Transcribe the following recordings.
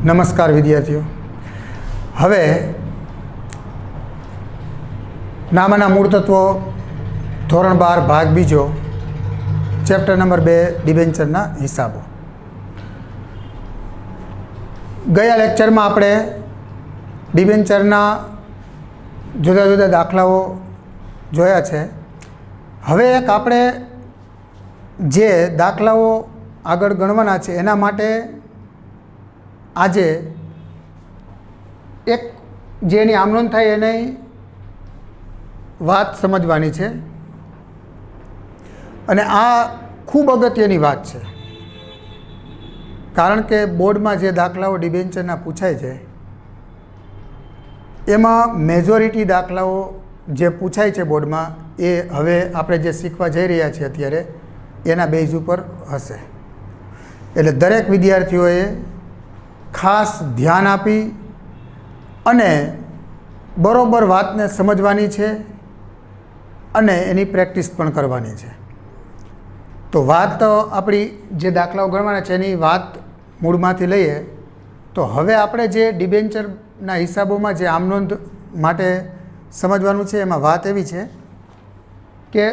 નમસ્કાર વિદ્યાર્થીઓ। હવે નામાના મૂળ તત્વો ધોરણ 12 ભાગ બીજો ચેપ્ટર નંબર 2 ડિબેન્ચરના હિસાબો। ગયા લેક્ચરમાં આપણે ડિબેન્ચરના જુદા જુદા દાખલાઓ જોયા છે। હવે એક આપણે જે દાખલાઓ આગળ ગણવાના છે એના માટે આજે એક જેની આમનોંધ થાય એની વાત સમજવાની છે અને આ ખૂબ અગત્યની વાત છે, કારણ કે બોર્ડમાં જે દાખલાઓ ડિબેન્ચરના પૂછાય છે એમાં મેજોરિટી દાખલાઓ જે પૂછાય છે બોર્ડમાં એ હવે આપણે જે શીખવા જઈ રહ્યા છીએ અત્યારે એના બેઝ ઉપર હશે। એટલે દરેક વિદ્યાર્થીઓએ ખાસ ધ્યાન આપી અને બરોબર વાતને સમજવાની છે અને એની પ્રેક્ટિસ પણ કરવાની છે। તો વાત આપણી જે દાખલાઓ ગણવાના છે એની વાત મૂળમાંથી લઈએ તો હવે આપણે જે ડિબેન્ચરના હિસાબોમાં જે આમનોંધ માટે સમજવાનું છે એમાં વાત એવી છે કે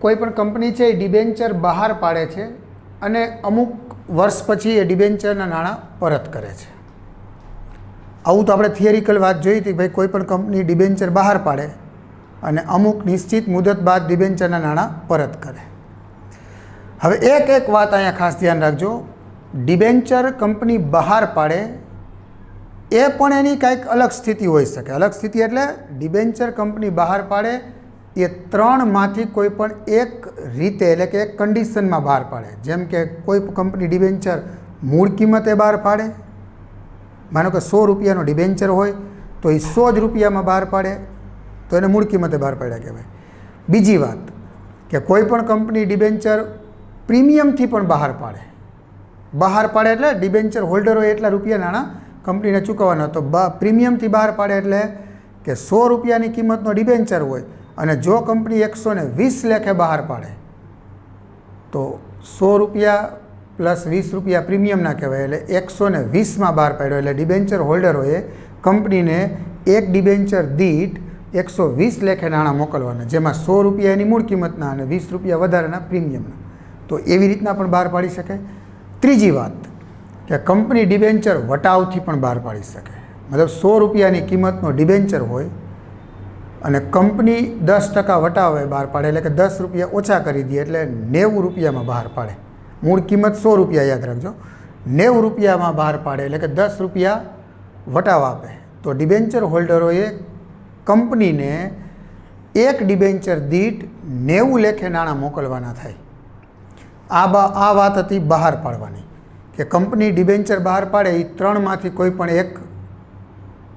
કોઈ પણ કંપની છે એ ડિબેન્ચર બહાર પાડે છે અને અમુક વર્ષ પછી એ ડિબેન્ચરના નાણાં પરત કરે છે। આવું તો આપણે થિયરિકલ વાત જોઈ હતી, ભાઈ કોઈ પણ કંપની ડિબેન્ચર બહાર પાડે અને અમુક નિશ્ચિત મુદત બાદ ડિબેન્ચરના નાણાં પરત કરે। હવે એક વાત અહીંયા ખાસ ધ્યાન રાખજો, ડિબેન્ચર કંપની બહાર પાડે એ પણ એની કાંઈક અલગ સ્થિતિ હોઈ શકે। અલગ સ્થિતિ એટલે ડિબેન્ચર કંપની બહાર પાડે એ ત્રણમાંથી કોઈ પણ એક રીતે એટલે કે એક કન્ડિશનમાં બહાર પાડે। જેમ કે કોઈ કંપની ડિબેન્ચર મૂળ કિંમતે બહાર પાડે, માનો કે 100 રૂપિયાનો ડિબેન્ચર હોય તો એ 100 જ રૂપિયામાં બહાર પાડે તો એને મૂળ કિંમતે બહાર પાડ્યા કહેવાય। બીજી વાત કે કોઈ પણ કંપની ડિબેન્ચર પ્રીમિયમથી પણ બહાર પાડે એટલે ડિબેન્ચર હોલ્ડરોએ એટલા રૂપિયા નાણાં કંપનીને ચૂકવવાના, તો પ્રીમિયમથી બહાર પાડે એટલે કે 100 રૂપિયાની કિંમતનો ડિબેન્ચર હોય અને જો કંપની 120 લેખે બહાર પાડે તો 100 રૂપિયા પ્લસ 20 રૂપિયા પ્રીમિયમના કહેવાય, એટલે 120માં બહાર પાડ્યો એટલે ડિબેન્ચર હોલ્ડરોએ કંપનીને એક ડિબેન્ચર દીઠ 120 લેખે નાણાં મોકલવાના, જેમાં 100 રૂપિયા એની મૂળ કિંમતના અને 20 રૂપિયા વધારાના પ્રીમિયમના। તો એવી રીતના પણ બહાર પાડી શકે। ત્રીજી વાત કે કંપની ડિબેન્ચર વટાવથી પણ બહાર પાડી શકે, મતલબ 100 રૂપિયાની કિંમતનો ડિબેન્ચર હોય અને કંપની 10% વટાવે બહાર પાડે એટલે કે 10 રૂપિયા ઓછા કરી દે એટલે 90 રૂપિયામાં બહાર પાડે। મૂળ કિંમત 100 રૂપિયા યાદ રાખજો, 90 રૂપિયામાં બહાર પાડે એટલે કે 10 રૂપિયા વટાવ આપે તો ડિબેન્ચર હોલ્ડરોએ કંપનીને એક ડિબેન્ચર દીઠ 90 લેખે નાણાં મોકલવાના થાય। આ વાત હતી બહાર પાડવાની, કે કંપની ડિબેન્ચર બહાર પાડે એ ત્રણમાંથી કોઈ પણ એક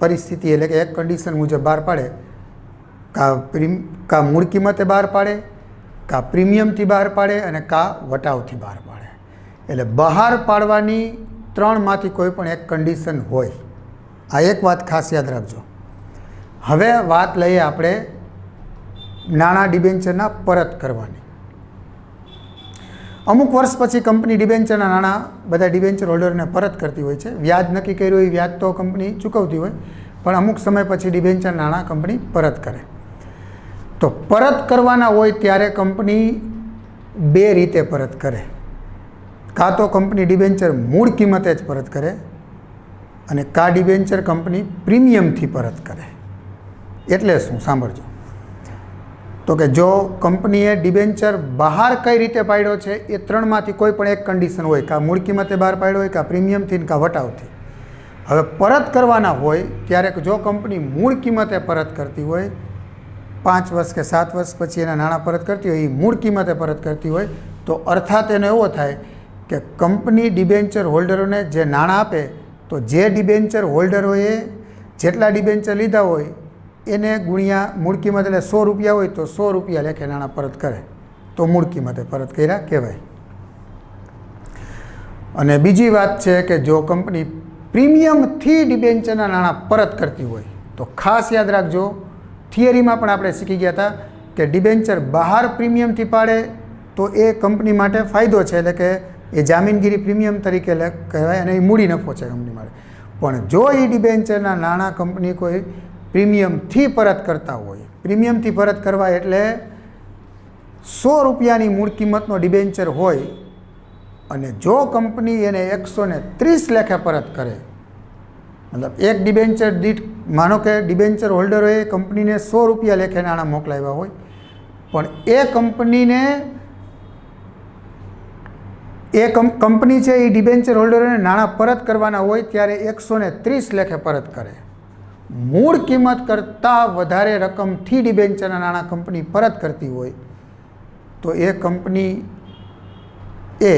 પરિસ્થિતિ એટલે કે એક કન્ડિશન મુજબ બહાર પાડે, કા મૂળ કિંમતે બહાર પાડે, કા પ્રીમિયમથી બહાર પાડે અને કા વટાવથી બહાર પાડે। એટલે બહાર પાડવાની ત્રણમાંથી કોઈ પણ એક કન્ડિશન હોય, આ એક વાત ખાસ યાદ રાખજો। હવે વાત લઈએ આપણે નાણાં ડિબેન્ચરના પરત કરવાની। અમુક વર્ષ પછી કંપની ડિબેન્ચરના નાણાં બધા ડિબેન્ચર હોલ્ડરને પરત કરતી હોય છે। વ્યાજ નક્કી કર્યું હોય વ્યાજ તો કંપની ચૂકવતી હોય, પણ અમુક સમય પછી ડિબેન્ચર નાણાં કંપની પરત કરે। તો પરત કરવાના હોય ત્યારે કંપની બે રીતે પરત કરે, કાં તો કંપની ડિબેન્ચર મૂળ કિંમતે જ પરત કરે અને કા ડિબેન્ચર કંપની પ્રીમિયમથી પરત કરે। એટલે શું સાંભળજો, તો કે જો કંપનીએ ડિબેન્ચર બહાર કઈ રીતે પાડ્યો છે એ ત્રણમાંથી કોઈ પણ એક કન્ડિશન હોય, કાં મૂળ કિંમતે બહાર પાડ્યો હોય, કાં પ્રીમિયમથી, કાં વટાવથી। હવે પરત કરવાના હોય ત્યારે જો કંપની મૂળ કિંમતે પરત કરતી હોય, 5 વર્ષ કે 7 વર્ષ પછી એના નાણાં પરત કરતી હોય, એ મૂળ કિંમતે પરત કરતી હોય તો અર્થાત એનો એવો થાય કે કંપની ડિબેન્ચર હોલ્ડરોને જે નાણાં આપે તો જે ડિબેન્ચર હોલ્ડરોએ જેટલા ડિબેન્ચર લીધા હોય એને ગુણ્યા મૂળ કિંમત એટલે 100 રૂપિયા હોય તો 100 રૂપિયા લેખે નાણાં પરત કરે તો મૂળ કિંમતે પરત કર્યા કહેવાય। અને બીજી વાત છે કે જો કંપની પ્રીમિયમથી ડિબેન્ચરના નાણાં પરત કરતી હોય તો ખાસ યાદ રાખજો, થિયરીમાં પણ આપણે શીખી ગયા હતા કે ડિબેન્ચર બહાર પ્રીમિયમથી પાડે તો એ કંપની માટે ફાયદો છે, એટલે કે એ જામીનગીરી પ્રીમિયમ તરીકે કહેવાય અને એ મૂડી નફો છે કંપની માટે। પણ જો એ ડિબેન્ચરના નાણાં કંપની કોઈ પ્રીમિયમથી પરત કરતા હોય, પ્રીમિયમથી પરત કરવા એટલે 100 રૂપિયાની મૂળ કિંમતનો ડિબેન્ચર હોય અને જો કંપની એને 130 લેખે પરત કરે, મતલબ એક ડિબેન્ચર દીઠ, માનો કે ડિબેન્ચર હોલ્ડરોએ કંપનીને 100 રૂપિયા લેખે નાણાં મોકલાવ્યા હોય, પણ એ કંપનીને કંપની છે એ ડિબેન્ચર હોલ્ડરોને નાણાં પરત કરવાના હોય ત્યારે 130 લેખે પરત કરે. મૂળ કિંમત કરતાં વધારે રકમથી ડિબેન્ચરના નાણાં કંપની પરત કરતી હોય તો એ કંપની એ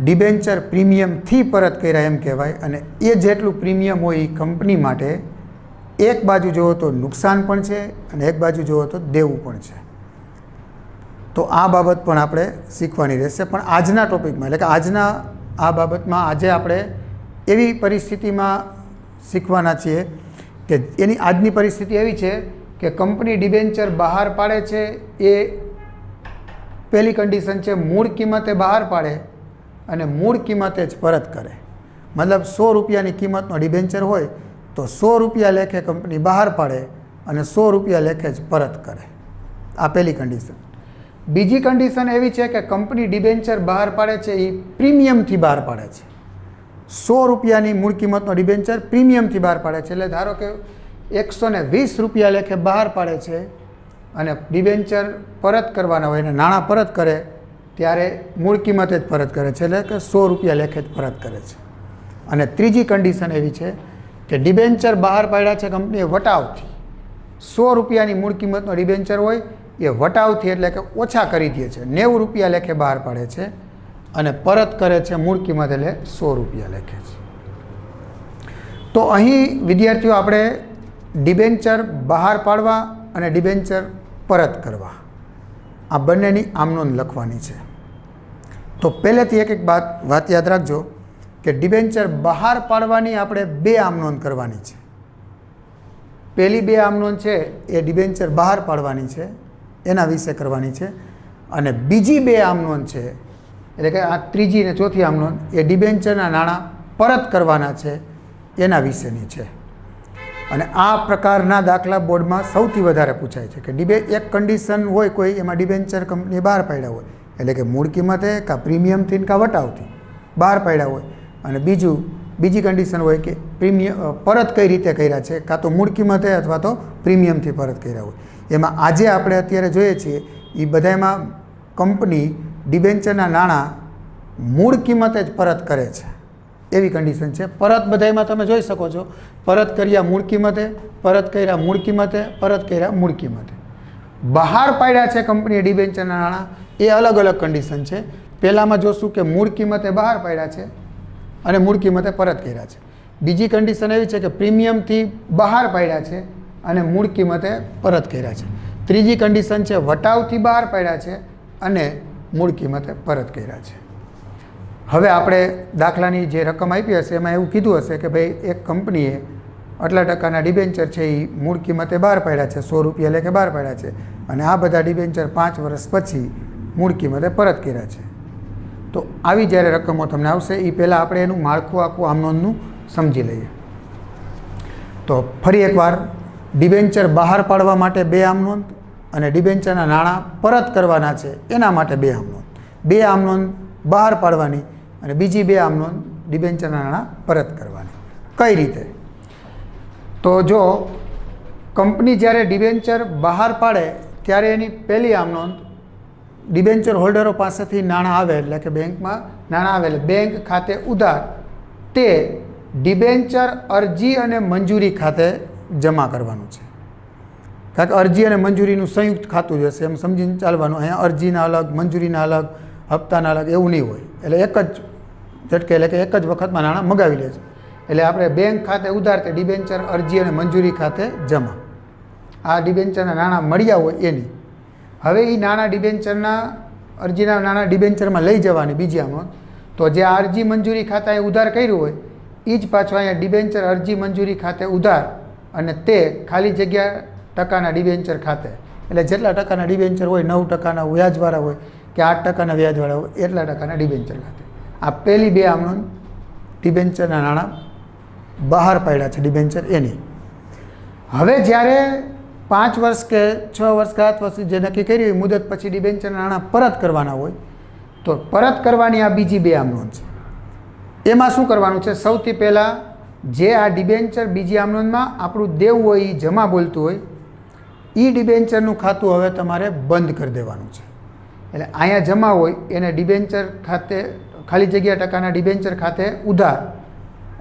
ડિબેન્ચર પ્રીમિયમથી પરત કર્યા એમ કહેવાય. અને એ જેટલું પ્રીમિયમ હોય એ કંપની માટે એક બાજુ જુઓ તો નુકસાન પણ છે અને એક બાજુ જુઓ તો દેવું પણ છે. તો આ બાબત પણ આપણે શીખવાની રહેશે. પણ આજના ટોપિકમાં, એટલે કે આજના આ બાબતમાં આજે આપણે એવી પરિસ્થિતિમાં શીખવાના છીએ કે એની આજની પરિસ્થિતિ એવી છે કે કંપની ડિબેન્ચર બહાર પાડે છે, એ પહેલી કન્ડિશન છે મૂળ કિંમતે બહાર પાડે અને મૂળ કિંમતે જ પરત કરે. મતલબ 100 રૂપિયાની કિંમતનો ડિબેન્ચર હોય તો 100 રૂપિયા લેખે કંપની બહાર પાડે અને 100 રૂપિયા લેખે જ પરત કરે. આ પહેલી કન્ડિશન. બીજી કન્ડિશન એવી છે કે કંપની ડિબેન્ચર બહાર પાડે છે એ પ્રીમિયમથી બહાર પાડે છે. 100 રૂપિયાની મૂળ કિંમતનો ડિબેન્ચર પ્રીમિયમથી બહાર પાડે છે. એટલે ધારો કે 120 રૂપિયા લેખે બહાર પાડે છે અને ડિબેન્ચર પરત કરવાના હોય અને નાણાં પરત કરે ત્યારે મૂળ કિંમતે જ પરત કરે છે, એટલે કે 100 રૂપિયા લેખે જ પરત કરે છે. અને ત્રીજી કન્ડિશન એવી છે કે ડિબેન્ચર બહાર પાડ્યા છે કંપનીએ વટાવથી. 100 રૂપિયાની મૂળ કિંમતનો ડિબેન્ચર હોય એ વટાવથી એટલે કે ઓછા કરી દે છે, 90 રૂપિયા લેખે બહાર પાડે છે અને પરત કરે છે મૂળ કિંમત એટલે 100 રૂપિયા લેખે છે. તો અહીં વિદ્યાર્થીઓ આપણે ડિબેન્ચર બહાર પાડવા અને ડિબેન્ચર પરત કરવા આ બંનેની આમનોંધ લખવાની છે. તો પહેલેથી એક વાત યાદ રાખજો કે ડિબેન્ચર બહાર પાડવાની આપણે 2 આમનોંધ કરવાની છે. પહેલી 2 આમનોંધ છે એ ડિબેન્ચર બહાર પાડવાની છે, એના વિશે કરવાની છે. અને બીજી 2 આમનોંધ છે, એટલે કે આ ત્રીજી અને ચોથી આમનોંધ એ ડિબેન્ચરના નાણાં પરત કરવાના છે એના વિશેની છે. અને આ પ્રકારના દાખલા બોર્ડમાં સૌથી વધારે પૂછાય છે કે એક કન્ડિશન હોય કોઈ, એમાં ડિબેન્ચર કંપનીએ બહાર પાડ્યા હોય, એટલે કે મૂળ કિંમતે કાં પ્રીમિયમથી કાં વટાવથી બહાર પાડ્યા હોય, અને બીજી કન્ડિશન હોય કે પરત કઈ રીતે કર્યા છે, કાં તો મૂળ કિંમતે અથવા તો પ્રીમિયમથી પરત કર્યા હોય. એમાં આજે આપણે અત્યારે જોઈએ છીએ એ બધામાં કંપની ડિબેન્ચરના નાણાં મૂળ કિંમતે જ પરત કરે છે એવી કન્ડિશન છે. પરત બધામાં તમે જોઈ શકો છો, પરત કર્યા મૂળ કિંમતે, પરત કર્યા મૂળ કિંમતે, પરત કર્યા મૂળ કિંમતે. બહાર પાડ્યા છે કંપનીએ ડિબેન્ચરના નાણાં એ અલગ અલગ કન્ડિશન છે. પહેલામાં જોશું કે મૂળ કિંમતે બહાર પાડ્યા છે અને મૂળ કિંમતે પરત કર્યા છે. બીજી કન્ડિશન એવી છે કે પ્રીમિયમથી બહાર પાડ્યા છે અને મૂળ કિંમતે પરત કર્યા છે. ત્રીજી કન્ડિશન છે વટાવથી બહાર પાડ્યા છે અને મૂળ કિંમતે પરત કર્યા છે. હવે આપણે દાખલાની જે રકમ આપી હશે એમાં એવું કીધું હશે કે ભાઈ એક કંપનીએ આટલા ટકાના ડિબેન્ચર છે એ મૂળ કિંમતે બહાર પાડ્યા છે, 100 રૂપિયા લેખે બહાર પાડ્યા છે અને આ બધા ડિબેન્ચર 5 વર્ષ પછી મૂળ કિંમતે પરત કર્યા છે. તો આવી જ્યારે રકમો તમને આવશે એ પહેલાં આપણે એનું માળખું આખું આમનોંધનું સમજી લઈએ. તો ફરી એકવાર ડિબેન્ચર બહાર પાડવા માટે 2 આમનોંધ અને ડિબેન્ચરના નાણાં પરત કરવાના છે એના માટે 2 આમનોંધ. 2 આમનોંધ બહાર પાડવાની અને બીજી 2 આમનોંધ ડિબેન્ચરના નાણાં પરત કરવાની. કઈ રીતે? તો જો કંપની જ્યારે ડિબેન્ચર બહાર પાડે ત્યારે એની પહેલી આમનોંધ ડિબેન્ચર હોલ્ડરો પાસેથી નાણાં આવે, એટલે કે બેંકમાં નાણાં આવે એટલે બેંક ખાતે ઉધાર તે ડિબેન્ચર અરજી અને મંજૂરી ખાતે જમા કરવાનું છે. કારણ કે અરજી અને મંજૂરીનું સંયુક્ત ખાતું જ હશે એમ સમજીને ચાલવાનું. અહીંયા અરજીના અલગ, મંજૂરીના અલગ, હપ્તાના અલગ એવું નહીં હોય. એટલે એક જ ઝટકે, એટલે કે એક જ વખતમાં નાણાં મગાવી લે છે. એટલે આપણે બેંક ખાતે ઉધાર તે ડિબેન્ચર અરજી અને મંજૂરી ખાતે જમા. આ ડિબેન્ચરના નાણાં મળ્યા હોય એની. હવે એ નાણાં ડિબેન્ચરના અરજીના નાણાં ડિબેન્ચરમાં લઈ જવાની બીજી આમનોંધ. તો જે આ અરજી મંજૂરી ખાતાએ ઉધાર કર્યું હોય એ જ પાછું અહીંયા ડિબેન્ચર અરજી મંજૂરી ખાતે ઉધાર અને તે ખાલી જગ્યા ટકાના ડિબેન્ચર ખાતે, એટલે જેટલા ટકાના ડિબેન્ચર હોય, 9% વ્યાજવાળા હોય કે 8% વ્યાજવાળા હોય એટલા ટકાના ડિબેન્ચર ખાતે. આ પહેલી 2 આમનોંધ ડિબેન્ચરના નાણાં બહાર પાડ્યા છે ડિબેન્ચર એની. હવે જ્યારે 5 વર્ષ કે 6 વર્ષ કે 7 વર્ષ જે નક્કી કરી હોય મુદત પછી ડિબેન્ચરના નાણાં પરત કરવાના હોય તો પરત કરવાની આ બીજી 2 આમ નોંધ છે. એમાં શું કરવાનું છે? સૌથી પહેલાં જે આ ડિબેન્ચર બીજી આમ નોંધમાં આપણું દેવું હોય એ જમા બોલતું હોય એ ડિબેન્ચરનું ખાતું હવે તમારે બંધ કરી દેવાનું છે. એટલે અહીંયા જમા હોય એને ડિબેન્ચર ખાતે ખાલી જગ્યા ટકાના ડિબેન્ચર ખાતે ઉધાર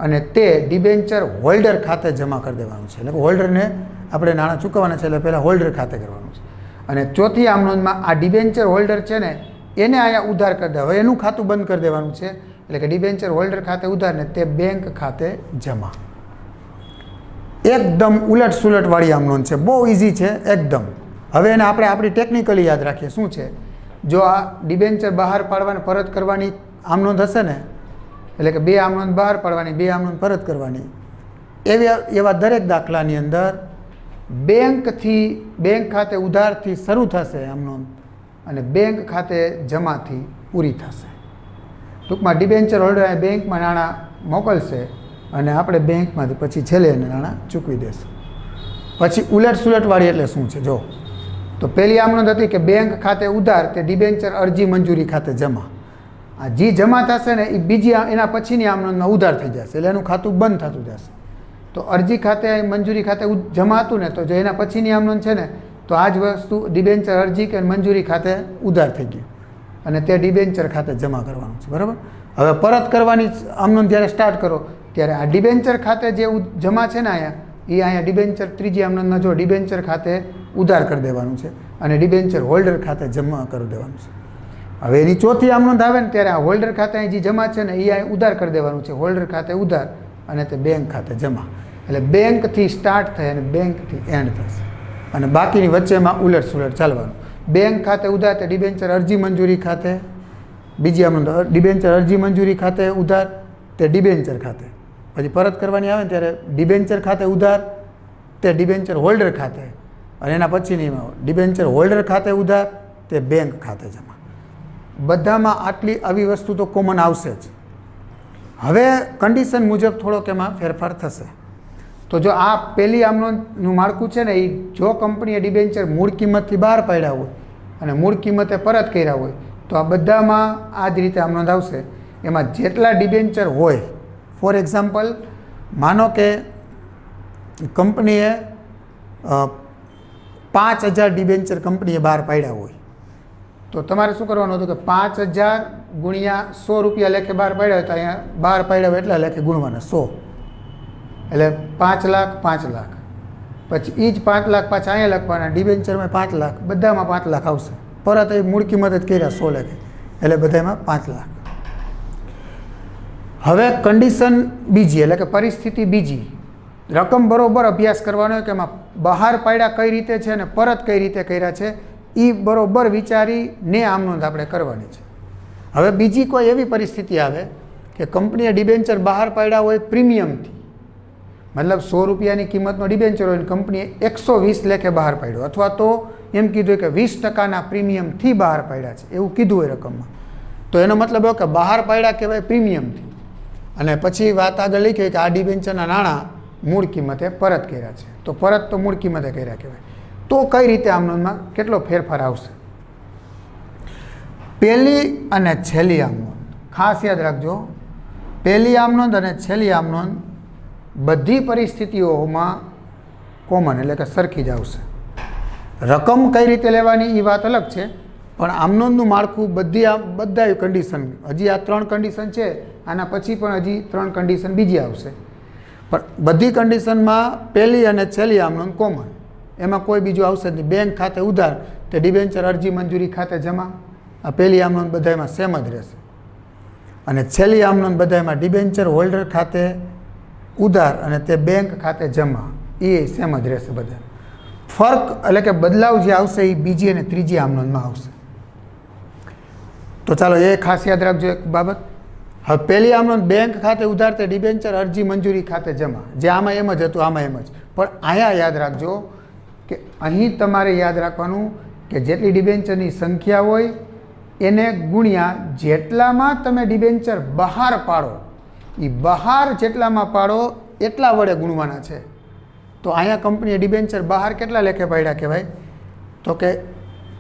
અને તે ડિબેન્ચર હોલ્ડર ખાતે જમા કરી દેવાનું છે. એટલે હોલ્ડરને આપણે નાણાં ચૂકવવાના છે એટલે પહેલાં હોલ્ડર ખાતે કરવાનું છે. અને ચોથી આમ નોંધમાં આ ડિબેન્ચર હોલ્ડર છે ને એને અહીંયા ઉધાર કરી દે. હવે એનું ખાતું બંધ કરી દેવાનું છે. એટલે કે ડિબેન્ચર હોલ્ડર ખાતે ઉધાર ને તે બેંક ખાતે જમા. એકદમ ઉલટ સુલટવાળી આમ નોંધ છે, બહુ ઇઝી છે એકદમ. હવે એને આપણે આપણી ટેકનિકલી યાદ રાખીએ. શું છે? જો આ ડિબેન્ચર બહાર પાડવાની પરત કરવાની આમ નોંધ હશે ને એટલે કે 2 આમ નોંધ બહાર પાડવાની 2 આમ નોંધ પરત કરવાની એવા દરેક દાખલાની અંદર બેંક ખાતે ઉધારથી શરૂ થશે આમ નોંધ અને બેંક ખાતે જમાથી પૂરી થશે. ટૂંકમાં ડિબેન્ચર હોલ્ડર બેંકમાં નાણાં મોકલશે અને આપણે બેંકમાંથી પછી છેલ્લે એને નાણાં ચૂકવી દેશું. પછી ઉલટ સુલટવાળી એટલે શું છે? જો તો પહેલી આમ નોંધ હતી કે બેંક ખાતે ઉધાર તે ડિબેન્ચર અરજી મંજૂરી ખાતે જમા. આ જે જમા થશે ને એ બીજી એના પછીની આમ નોંધમાં ઉધાર થઈ જશે એટલે એનું ખાતું બંધ થતું જશે. તો અરજી ખાતે મંજૂરી ખાતે જમા હતું ને તો જો એના પછીની આમ નોંધ છે ને તો આ જ વસ્તુ ડિબેન્ચર અરજી કે મંજૂરી ખાતે ઉધાર થઈ ગયું અને તે ડિબેન્ચર ખાતે જમા કરવાનું છે. બરાબર. હવે પરત કરવાની આમ નોંધ જ્યારે સ્ટાર્ટ કરો ત્યારે આ ડિબેન્ચર ખાતે જે જમા છે ને અહીંયા ડિબેન્ચર ત્રીજી આમ નોંધમાં જો ડિબેન્ચર ખાતે ઉધાર કરી દેવાનું છે અને ડિબેન્ચર હોલ્ડર ખાતે જમા કરી દેવાનું છે. હવે એની ચોથી આમ નોંધ આવે ને ત્યારે આ હોલ્ડર ખાતે જે જમા છે ને એ અહીં ઉધાર કરી દેવાનું છે. હોલ્ડર ખાતે ઉધાર અને તે બેંક ખાતે જમા. એટલે બેંકથી સ્ટાર્ટ થાય અને બેંકથી એન્ડ થશે અને બાકીની વચ્ચેમાં ઉલટ સુલટ ચાલવાનું. બેંક ખાતે ઉધાર તે ડિબેન્ચર અરજી મંજૂરી ખાતે બીજી આમ નોંધ ડિબેન્ચર અરજી મંજૂરી ખાતે ઉધાર તે ડિબેન્ચર ખાતે પછી પરત કરવાની આવે ને ત્યારે ડિબેન્ચર ખાતે ઉધાર તે ડિબેન્ચર હોલ્ડર ખાતે અને એના પછીની ડિબેન્ચર હોલ્ડર ખાતે ઉધાર તે બેંક ખાતે જમા. બધામાં આટલી આવી વસ્તુ તો કોમન આવશે જ. હવે કન્ડિશન મુજબ થોડોક એમાં ફેરફાર થશે. તો જો આ પહેલી આમ નોંધનું માળખું છે ને એ જો કંપનીએ ડિબેન્ચર મૂળ કિંમતથી બહાર પાડ્યા હોય અને મૂળ કિંમતે પરત કર્યા હોય તો આ બધામાં આ જ રીતે આમ નોંધ આવશે. એમાં જેટલા ડિબેન્ચર હોય ફોર એક્ઝામ્પલ માનો કે કંપનીએ 5000 ડિબેન્ચર કંપનીએ બહાર પાડ્યા હોય તો તમારે શું કરવાનું હતું કે 5000 ગુણ્યા 100 રૂપિયા લેખે બહાર પાડ્યા હોય તો અહીંયા બહાર પાડ્યા હોય એટલા લેખે ગુણવાના 100 એટલે 5 લાખ 5 લાખ પછી એ જ 5 લાખ પાછા અહીંયા લખવાના ડિબેન્ચરમાં 5 લાખ બધામાં 5 લાખ આવશે. પરત એ મૂળ કિંમત જ કર્યા 100 લેખે એટલે બધામાં 5 લાખ. હવે કન્ડિશન બીજી એટલે કે પરિસ્થિતિ બીજી રકમ બરોબર અભ્યાસ કરવાનો હોય કે એમાં બહાર પાડ્યા કઈ રીતે છે અને પરત કઈ રીતે કર્યા છે એ બરોબર વિચારીને આમ નોંધ આપણે કરવાની છે. હવે બીજી કોઈ એવી પરિસ્થિતિ આવે કે કંપનીએ ડિબેન્ચર બહાર પાડ્યા હોય પ્રીમિયમથી મતલબ 100 રૂપિયાની કિંમતનો ડિબેન્ચર હોય કંપનીએ 120 લેખે બહાર પાડ્યો અથવા તો એમ કીધું કે 20% પ્રીમિયમથી બહાર પાડ્યા છે એવું કીધું હોય રકમમાં તો એનો મતલબ એવો કે બહાર પાડ્યા કહેવાય પ્રીમિયમથી અને પછી વાત આગળ લખી કે આ ડિબેન્ચરના નાણાં મૂળ કિંમતે પરત કર્યા છે તો પરત તો મૂળ કિંમતે કર્યા કહેવાય. તો કઈ રીતે આમ નોંધમાં કેટલો ફેરફાર આવશે? પહેલી અને છેલ્લી આમ નોંધ ખાસ યાદ રાખજો. પહેલી આમ નોંધ અને છેલ્લી આમ નોંધ બધી પરિસ્થિતિઓમાં કોમન એટલે કે સરખી જ આવશે. રકમ કઈ રીતે લેવાની એ વાત અલગ છે પણ આમ નોંધનું માળખું બધા કન્ડિશન હજી આ 3 કન્ડિશન છે આના પછી પણ હજી 3 કન્ડિશન બીજી આવશે પણ બધી કન્ડિશનમાં પહેલી અને છેલ્લી આમ નોંધ કોમન. એમાં કોઈ બીજું આવશે જ નહીં. બેંક ખાતે ઉધાર તે ડિબેન્ચર અરજી મંજૂરી ખાતે જમા આ પહેલી આમ નોંધ બધામાં સેમ જ રહેશે અને છેલ્લી આમ નોંધ બધામાં ડિબેન્ચર હોલ્ડર ખાતે ઉધાર અને તે બેંક ખાતે જમા એ સેમ જ રહેશે. બધા ફર્ક એટલે કે બદલાવ જે આવશે એ બીજી અને ત્રીજી આમ નોંધમાં આવશે. તો ચાલો એ ખાસ યાદ રાખજો એક બાબત. હવે પહેલી આમ નોંધ બેંક ખાતે ઉધાર તે ડિબેન્ચર અરજી મંજૂરી ખાતે જમા જે આમાં એમ જ હતું આમાં એમ જ પણ અહીંયા યાદ રાખજો કે અહીં તમારે યાદ રાખવાનું કે જેટલી ડિબેન્ચરની સંખ્યા હોય એને ગુણ્યા જેટલામાં તમે ડિબેન્ચર બહાર પાડો એ બહાર જેટલામાં પાડો એટલા વડે ગુણવાના છે. તો અહીંયા કંપનીએ ડિબેન્ચર બહાર કેટલા લેખે પાડ્યા કહેવાય? તો કે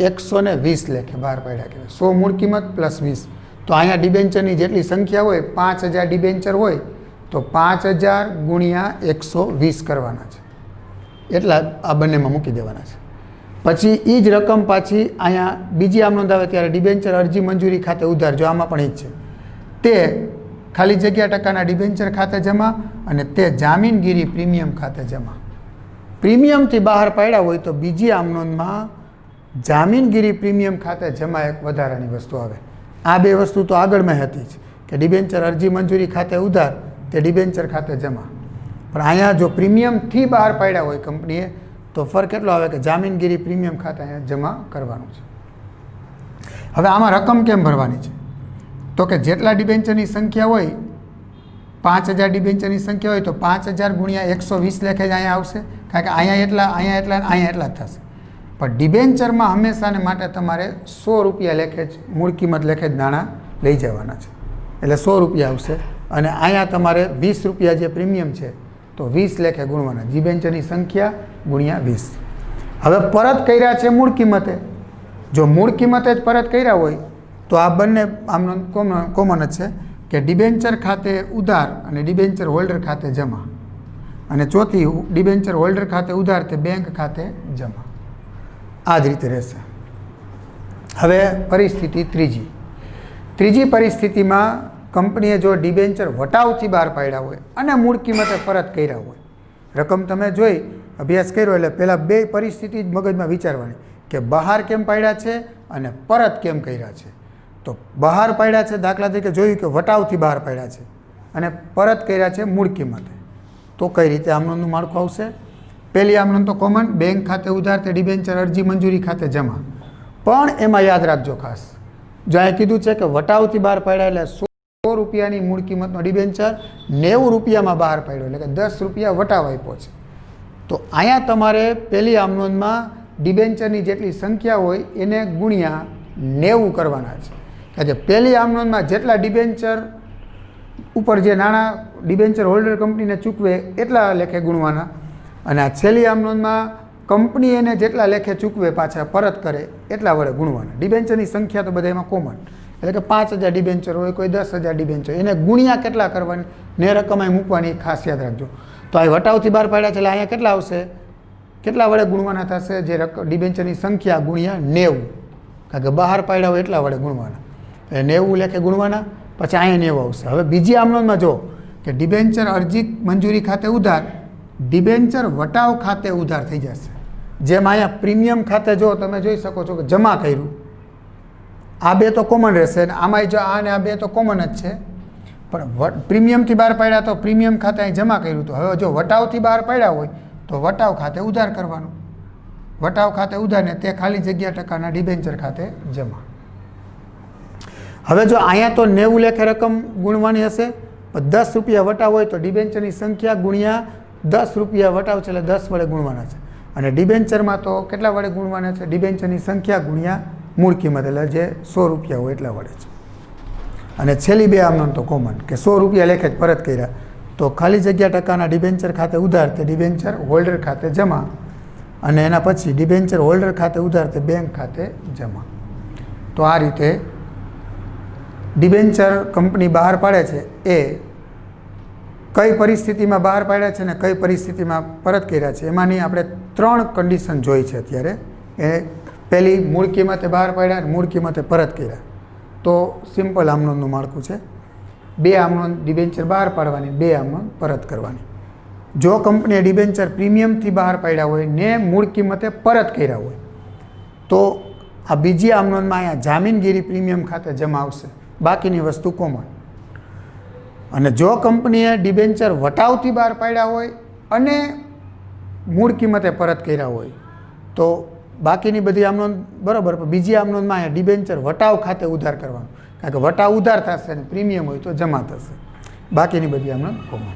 120 લેખે બહાર પાડ્યા કહેવાય. 100 મૂળ કિંમત પ્લસ 20. તો અહીંયા ડિબેન્ચરની જેટલી સંખ્યા હોય 5000 ડિબેન્ચર હોય તો 5000 ગુણ્યા 120 કરવાના છે. એટલા આ બંનેમાં મૂકી દેવાના છે. પછી એ જ રકમ પાછી અહીંયા બીજી આમ નોંધ આવે ત્યારે ડિબેન્ચર અરજી મંજૂરી ખાતે ઉધાર, જો આમાં પણ એ જ છે, તે ખાલી જગ્યા ટકાના ડિબેન્ચર ખાતે જમા અને તે જામીનગીરી પ્રીમિયમ ખાતે જમા. પ્રીમિયમથી બહાર પાડ્યા હોય તો બીજી આમ નોંધમાં જામીનગીરી પ્રીમિયમ ખાતે જમા એક વધારાની વસ્તુ આવે. આ બે વસ્તુ તો આગળમાં હતી જ કે ડિબેન્ચર અરજી મંજૂરી ખાતે ઉધાર, તે ડિબેન્ચર ખાતે જમા. પણ અહીંયા જો પ્રીમિયમથી બહાર પાડ્યા હોય કંપનીએ તો ફરક કેટલો આવે કે જામીનગીરી પ્રીમિયમ ખાતે અહીંયા જમા કરવાનું છે. હવે આમાં રકમ કેમ ભરવાની છે? તો કે જેટલા ડિબેન્ચરની સંખ્યા હોય 5000 ડિબેન્ચરની સંખ્યા હોય તો 5000 ગુણ્યા 120 લેખે જ અહીંયા આવશે, કારણ કે અહીંયા એટલા અહીંયા એટલા જ થશે. પણ ડિબેન્ચરમાં હંમેશાને માટે તમારે 100 રૂપિયા લેખે જ મૂળ કિંમત લેખે જ નાણાં લઈ જવાના છે, એટલે 100 રૂપિયા આવશે. અને અહીંયા તમારે 20 રૂપિયા જે પ્રીમિયમ છે તો 20 લેખે ગુણવાના, ડિબેન્ચરની સંખ્યા ગુણ્યા 20. હવે પરત કર્યા છે મૂળ કિંમતે, જો મૂળ કિંમતે જ પરત કર્યા હોય તો આ બંને આમ કોમન જ છે કે ડિબેન્ચર ખાતે ઉધાર અને ડિબેન્ચર હોલ્ડર ખાતે જમા, અને ચોથી ડિબેન્ચર હોલ્ડર ખાતે ઉધાર તે બેંક ખાતે જમા. આ જ રીતે રહેશે. હવે પરિસ્થિતિ ત્રીજી પરિસ્થિતિમાં કંપનીએ જો ડિબેન્ચર વટાવથી બહાર પાડ્યા હોય અને મૂળ કિંમતે પરત કર્યા હોય, રકમ તમે જોઈ અભ્યાસ કર્યો એટલે પહેલાં બે પરિસ્થિતિ જ મગજમાં વિચારવાની કે બહાર કેમ પાડ્યા છે અને પરત કેમ કર્યા છે. તો બહાર પાડ્યા છે, દાખલા તરીકે જોયું કે વટાવથી બહાર પાડ્યા છે અને પરત કર્યા છે મૂળ કિંમતે, તો કઈ રીતે આમનોંધનું માળખું આવશે? પહેલી આમનોંધ તો કોમન, બેંક ખાતે ઉધાર તે ડિબેન્ચર અરજી મંજૂરી ખાતે જમા. પણ એમાં યાદ રાખજો ખાસ, જો અહીં કીધું છે કે વટાવથી બહાર પાડ્યા એટલે 100 રૂપિયાની મૂળ કિંમતનો ડિબેન્ચર 90 રૂપિયામાં બહાર પાડ્યો, એટલે કે 10 રૂપિયા વટાવ આપ્યો છે. તો અહીંયા તમારે પહેલી આમનોંધમાં ડિબેન્ચરની જેટલી સંખ્યા હોય એને ગુણ્યા 90 કરવાના છે. કારણ કે પહેલી આમનોંધમાં જેટલા ડિબેન્ચર ઉપર જે નાણાં ડિબેન્ચર હોલ્ડર કંપનીને ચૂકવે એટલા લેખે ગુણવાના, અને આ છેલ્લી આમનોંધમાં કંપની એને જેટલા લેખે ચૂકવે પાછા પરત કરે એટલા વડે ગુણવાના. ડિબેન્ચરની સંખ્યા તો બધા એમાં કોમન, એટલે કે 5000 ડિબેન્ચર હોય, કોઈ 10,000 ડિબેન્ચર, એને ગુણ્યા કેટલા કરવાની ને રકમ અહીં મૂકવાની, ખાસ યાદ રાખજો. તો આ વટાવથી બહાર પાડ્યા છે એટલે અહીંયા કેટલા આવશે, કેટલા વડે ગુણવાના થશે? જે ડિબેન્ચરની સંખ્યા ગુણ્યા 90, કારણ કે બહાર પાડ્યા હોય એટલા વડે ગુણવાના, એટલે 90 લેખે ગુણવાના. પછી અહીંયા 90 આવશે. હવે બીજી આમનોંધમાં જો કે ડિબેન્ચર અરજી મંજૂરી ખાતે ઉધાર, ડિબેન્ચર વટાવ ખાતે ઉધાર થઈ જશે. જેમ અહીંયા પ્રીમિયમ ખાતે જો તમે જોઈ શકો છો કે જમા કર્યું, આ બે તો કોમન રહેશે, અને આમાંય જો આ ને આ બે તો કોમન જ છે. પણ પ્રીમિયમથી બહાર પાડ્યા તો પ્રીમિયમ ખાતે અહીં જમા કર્યું. તો હવે જો વટાવથી બહાર પાડ્યા હોય તો વટાવ ખાતે ઉધાર કરવાનું, વટાવ ખાતે ઉધાર ને તે ખાલી જગ્યા ટકાના ડિબેન્ચર ખાતે જમા. હવે જો અહીંયા તો 90 લેખે રકમ ગુણવાની હશે, પણ 10 રૂપિયા વટાવ હોય તો ડિબેન્ચરની સંખ્યા ગુણ્યા 10 રૂપિયા વટાવ છે એટલે 10 વડે ગુણવાના છે. અને ડિબેન્ચરમાં તો કેટલા વડે ગુણવાના છે? ડિબેન્ચરની સંખ્યા ગુણ્યા મૂળ કિંમત, એટલે જે 100 રૂપિયા હોય એટલા વડે છે. અને છેલ્લી બે આમનોંધ તો કોમન કે 100 રૂપિયા લેખે જ પરત કર્યા તો ખાલી જગ્યા ટકાના ડિબેન્ચર ખાતે ઉધાર તે ડિબેન્ચર હોલ્ડર ખાતે જમા, અને એના પછી ડિબેન્ચર હોલ્ડર ખાતે ઉધાર તે બેંક ખાતે જમા. તો આ રીતે ડિબેન્ચર કંપની બહાર પાડે છે એ કઈ પરિસ્થિતિમાં બહાર પાડ્યા છે અને કઈ પરિસ્થિતિમાં પરત કર્યા છે, એમાંની આપણે 3 કન્ડિશન જોઈ છે અત્યારે. એ પહેલી મૂળ કિંમતે બહાર પાડ્યા અને મૂળ કિંમતે પરત કર્યા, તો સિમ્પલ આમનોંધનું માળખું છે. 2 આમનોંધ ડિબેન્ચર બહાર પાડવાની, 2 આમનોંધ પરત કરવાની. જો કંપનીએ ડિબેન્ચર પ્રીમિયમથી બહાર પાડ્યા હોય ને મૂળ કિંમતે પરત કર્યા હોય તો આ બીજી આમનોંધમાં અહીંયા જામીનગીરી પ્રીમિયમ ખાતે જમા આવશે, બાકીની વસ્તુ કોમન. અને જો કંપનીએ ડિબેન્ચર વટાવથી બહાર પાડ્યા હોય અને મૂળ કિંમતે પરત કર્યા હોય તો બાકીની બધી આમનોંધ બરાબર, પણ બીજી આમનોંધમાં અહીંયા ડિબેન્ચર વટાવ ખાતે ઉધાર કરવાનું, કારણ કે વટાવ ઉધાર થશે અને પ્રીમિયમ હોય તો જમા થશે, બાકીની બધી આમનોંધ કોમન.